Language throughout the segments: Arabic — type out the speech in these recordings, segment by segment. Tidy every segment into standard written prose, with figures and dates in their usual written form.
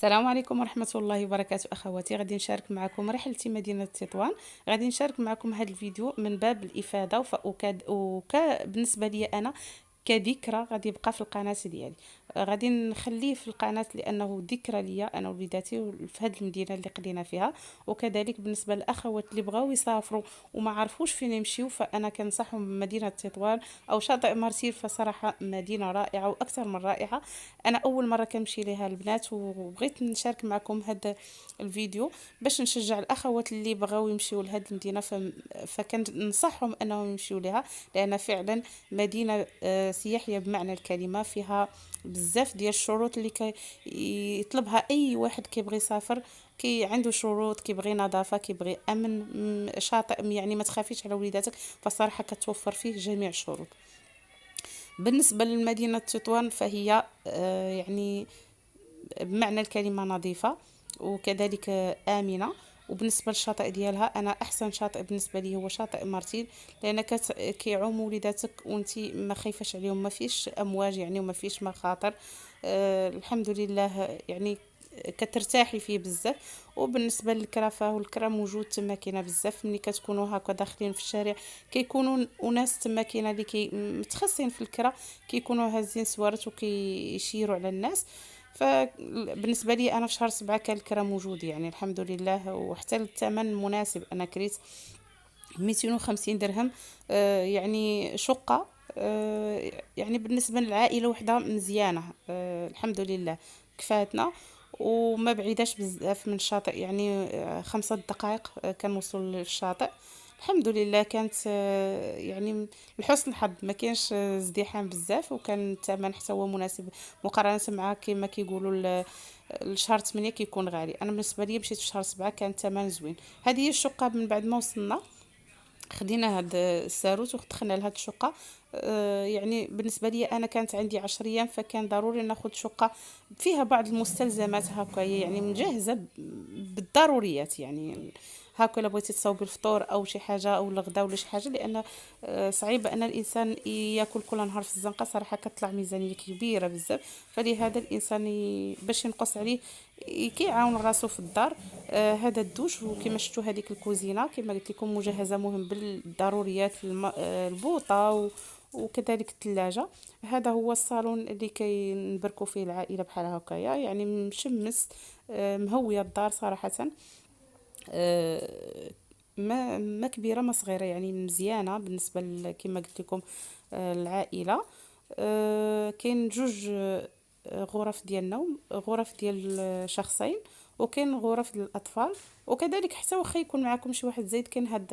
السلام عليكم ورحمة الله وبركاته أخواتي. غادي نشارك معكم رحلتي مدينة تطوان. غادي نشارك معكم هذا الفيديو من باب الإفادة بالنسبة لي أنا كذكرى غادي يبقى في القناة ديالي. غادي نخليه في القناة لأنه ذكرى ليا أنا ووليداتي في هذه المدينة اللي قضينا فيها، وكذلك بالنسبة للأخوات اللي بغاو يسافروا وما عرفوش فين يمشيو، فأنا كنصحهم بمدينة تطوان أو شاطئ مرسيل. فصراحة مدينة رائعة وأكثر من رائعة. أنا أول مرة كنمشي ليها البنات، وبغيت نشارك معكم هذا الفيديو باش نشجع الأخوات اللي بغاو يمشيو لهذه المدينة. فكننصحهم أنهم يمشيو لها، لأن فعلا مدينة سياحية بمعنى الكلمة، فيها بزاف ديال الشروط اللي يطلبها اي واحد كيبغي يسافر. كي عنده شروط، كيبغي نظافه، كيبغي امن، شاطئ يعني ما تخافيش على وليداتك، فصراحه كتوفر فيه جميع الشروط. بالنسبه لمدينه تطوان فهي يعني بمعنى الكلمه نظيفه، وكذلك امنه. وبالنسبه للشاطئ ديالها، انا احسن شاطئ بالنسبه لي هو شاطئ مرتين، لان كيعوم وليداتك وانتي ما خايفاش عليهم، ما فيش امواج يعني وما فيش مخاطر. الحمد لله يعني كترتاحي فيه بزاف. وبالنسبه للكرا فهو الكرا موجود تما، كاينه بزاف. ملي كتكونوا هكا داخلين في الشارع كيكونوا اناس تما، كاينه اللي متخصصين في الكرا، كيكونوا هازين سوارت وكيشيروا على الناس. فبالنسبه لي انا في شهر 7 كان الكرا موجود يعني الحمد لله، وحتى الثمن مناسب. انا كريت 250 درهم، يعني شقه، يعني بالنسبه للعائله وحده مزيانه، الحمد لله كفاتنا. وما بعيداش بزاف من الشاطئ، يعني 5 دقائق كنوصل للشاطئ. الحمد لله كانت يعني لحسن الحظ ما كانش ازدحام بزاف، وكان الثمن حتى هو مناسب مقارنه مع كما كيقولوا الشهر 8 كيكون غالي. انا بالنسبه لي مشيت في شهر 7 كان الثمن زوين. هذه هي الشقه. من بعد ما وصلنا خدينا هاد الساروت ودخلنا لهاد الشقه. يعني بالنسبه لي انا كانت عندي 10 ايام، فكان ضروري ناخذ شقه فيها بعض المستلزمات هكا، يعني مجهزه بالضروريات. يعني هاكا الا بغيتي تصاوبي الفطور او شي حاجه او الغداء ولا شي حاجه، لان صعيب ان الانسان ياكل كل نهار في الزنقه، صراحه كتطلع ميزانيه كبيره بزاف. فلهذا الانسان باش ينقص عليه كيعاون راسو في الدار. هذا الدوش، وكما شفتوا هذيك الكوزينه كما قلت لكم مجهزه مهم بالضروريات، البوطه وكذلك الثلاجه. هذا هو الصالون اللي كينبركوا فيه العائله بحال هكايا، يعني مشمس، مهويه الدار صراحه. آه، ما كبيره ما صغيره، يعني مزيانه بالنسبه كما قلت لكم العائله. كاين جوج غرف ديال النوم، غرف ديال شخصين، وكاين غرف للاطفال. وكذلك حتى واخا يكون معكم شي واحد زايد، كاين هذا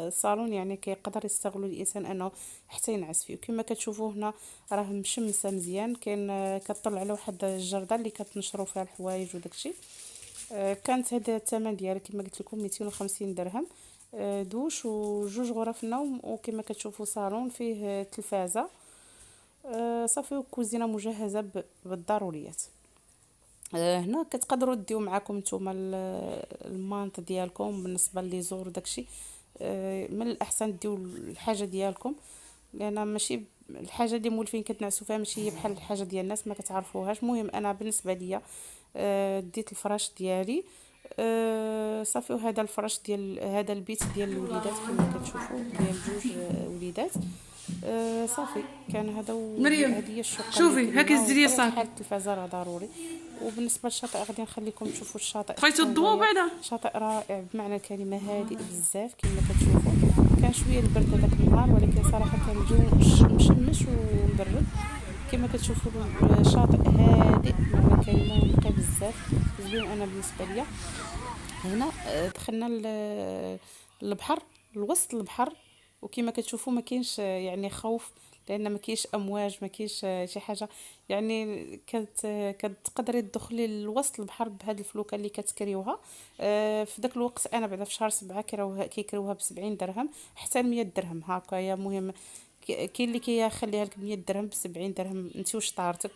الصالون يعني كيقدر يستغل الانسان انه حتى ينعس فيه. كما كتشوفوا هنا راه مشمسه مزيان، كاين كطلع على واحد الجرده اللي كتنشروا فيها الحوايج وداكشي. كانت هذا الثمن ديالها كما قلت لكم 250 درهم. دوش وجوج غرف نوم، وكما كتشوفوا صالون فيه تلفازه، صافي، وكوزينه مجهزه بالضروريات. هنا كتقدروا ديو معاكم نتوما المانط ديالكم بالنسبه لي زور داكشي. من الاحسن ديو الحاجه ديالكم، لان ماشي الحاجه اللي مولفين كتنعسوا فيها ماشي هي بحال الحاجه ديال الناس ما كتعرفوهاش. المهم انا بالنسبه ليا ديت الفراش ديالي، صافي. وهذا الفراش ديال هذا البيت ديال الوليدات كما كتشوفوا، ديال جوج وليدات. صافي كان هذا، مريم وهذه هي الشقه اللي شوفي هاك كلينا. الزريه وبطبيعه صافي الحال التلفازه راه ضروري. وبالنسبه للشاطئ غادي نخليكم تشوفوا الشاطئ بغيتو حتى الضوء هنايا. بعدا. شاطئ رائع بمعنى الكلمه، هادئ بزاف كما كتشوفوا. كان شويه البرد هذاك النهار، ولكن صراحه كان الجو مشمس ومبرد. كما كتشوفوا الشاطئ هادئ بمعنى الكلمه ونقي بزاف، زوين انا بالنسبه ليا. هنا دخلنا البحر، لوسط البحر. وكما كتشوفوا ما كاينش يعني خوف، لان ما كاينش امواج، ما كاينش شي حاجه. يعني كتقدري تدخلي لوسط البحر بهاد الفلوكه اللي كتكريوها. في داك الوقت انا بعدا في شهر 7 كيكريوها ب70 درهم حتى 100 درهم هكايا. مهم كاين اللي كيخليها لك 100 درهم، ب70 درهم انت واش طارتك.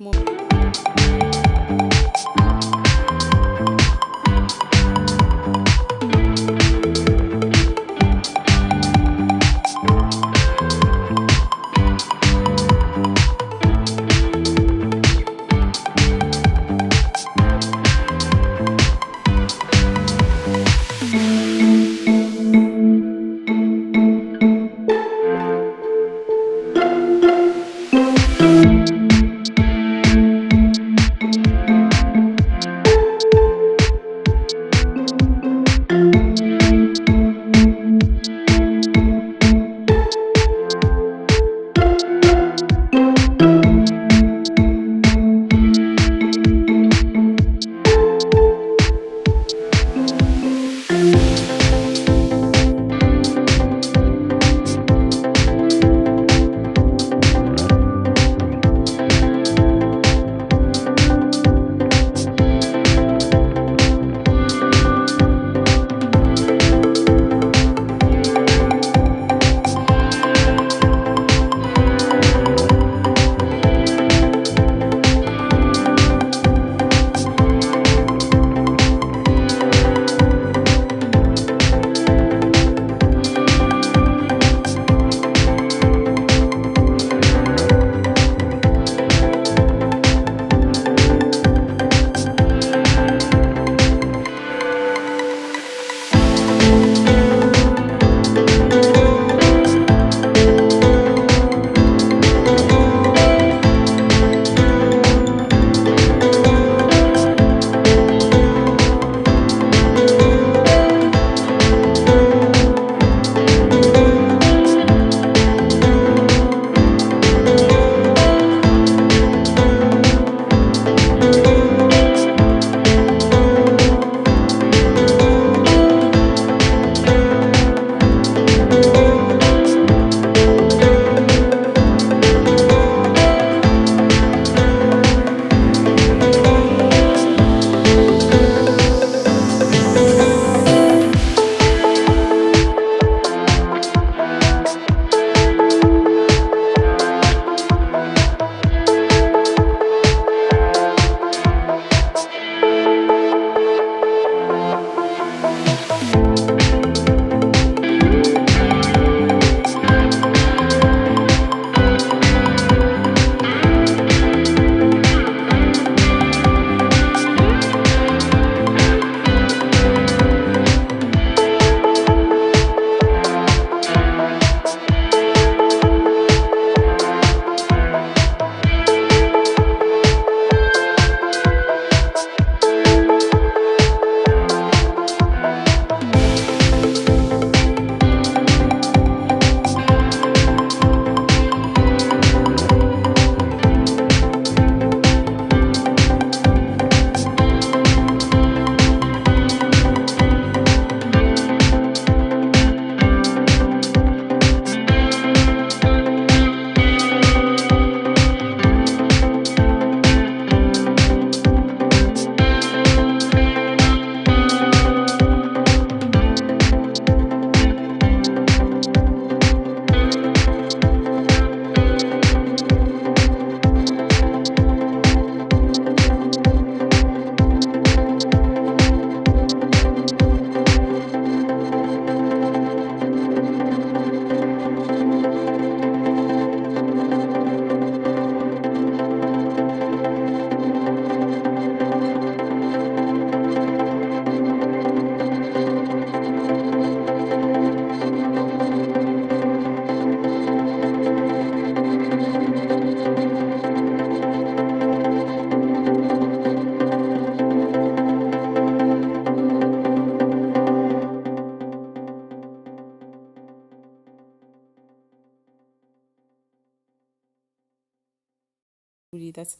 السيدات.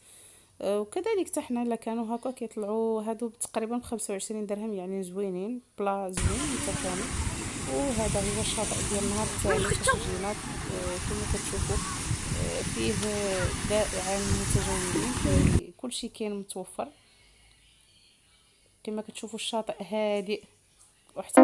وكذلك حتى حنا الا كانوا هكا كيطلعوا هادو تقريبا ب 25 درهم، يعني زوينين بلا زوين متكامل. وهذا هو الشاطئ ديال النهار الثاني فاش جينا. كما كتشوفوا فيه بائعين متجولين، كلشي كاين متوفر. كما كتشوفوا الشاطئ هادئ وحتى